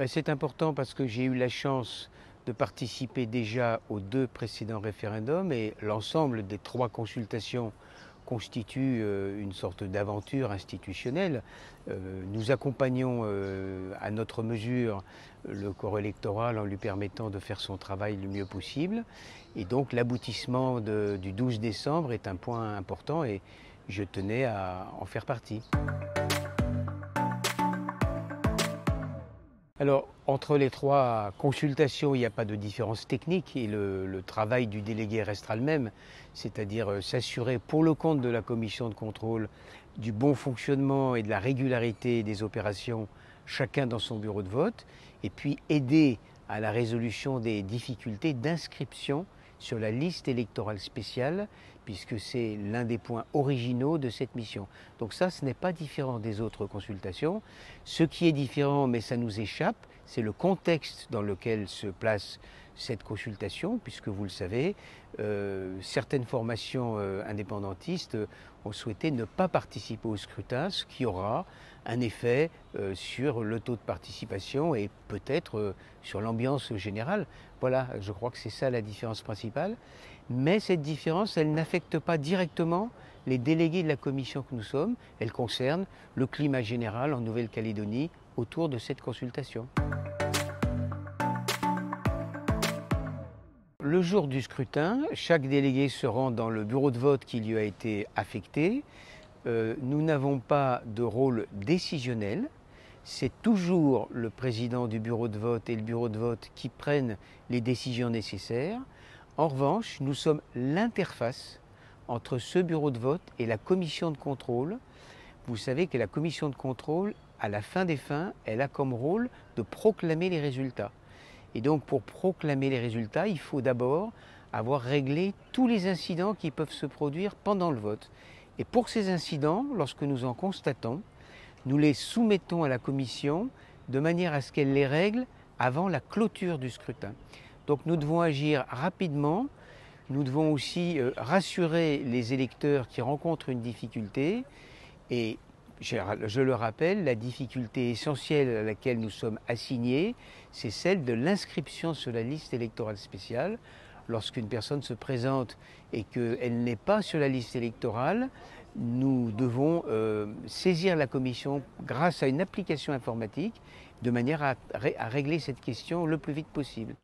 C'est important parce que j'ai eu la chance de participer déjà aux 2 précédents référendums et l'ensemble des 3 consultations constitue une sorte d'aventure institutionnelle. Nous accompagnons à notre mesure le corps électoral en lui permettant de faire son travail le mieux possible. Et donc l'aboutissement du 12 décembre est un point important et je tenais à en faire partie. Alors, entre les 3 consultations, il n'y a pas de différence technique et le travail du délégué restera le même, c'est-à-dire s'assurer pour le compte de la commission de contrôle du bon fonctionnement et de la régularité des opérations, chacun dans son bureau de vote, et puis aider à la résolution des difficultés d'inscription sur la liste électorale spéciale, puisque c'est l'un des points originaux de cette mission. Donc ça, ce n'est pas différent des autres consultations. Ce qui est différent, mais ça nous échappe, c'est le contexte dans lequel se place cette consultation, puisque vous le savez, certaines formations indépendantistes ont souhaité ne pas participer au scrutin, ce qui aura un effet sur le taux de participation et peut-être sur l'ambiance générale. Voilà, je crois que c'est ça la différence principale. Mais cette différence, elle n'affecte pas directement les délégués de la commission que nous sommes. Elle concerne le climat général en Nouvelle-Calédonie autour de cette consultation. Le jour du scrutin, chaque délégué se rend dans le bureau de vote qui lui a été affecté. Nous n'avons pas de rôle décisionnel. C'est toujours le président du bureau de vote et le bureau de vote qui prennent les décisions nécessaires. En revanche, nous sommes l'interface entre ce bureau de vote et la commission de contrôle. Vous savez que la commission de contrôle, à la fin des fins, elle a comme rôle de proclamer les résultats. Et donc pour proclamer les résultats, il faut d'abord avoir réglé tous les incidents qui peuvent se produire pendant le vote. Et pour ces incidents, lorsque nous en constatons, nous les soumettons à la commission de manière à ce qu'elle les règle avant la clôture du scrutin. Donc nous devons agir rapidement, nous devons aussi rassurer les électeurs qui rencontrent une difficulté et je le rappelle, la difficulté essentielle à laquelle nous sommes assignés, c'est celle de l'inscription sur la liste électorale spéciale. Lorsqu'une personne se présente et qu'elle n'est pas sur la liste électorale, nous devons saisir la commission grâce à une application informatique de manière à régler cette question le plus vite possible.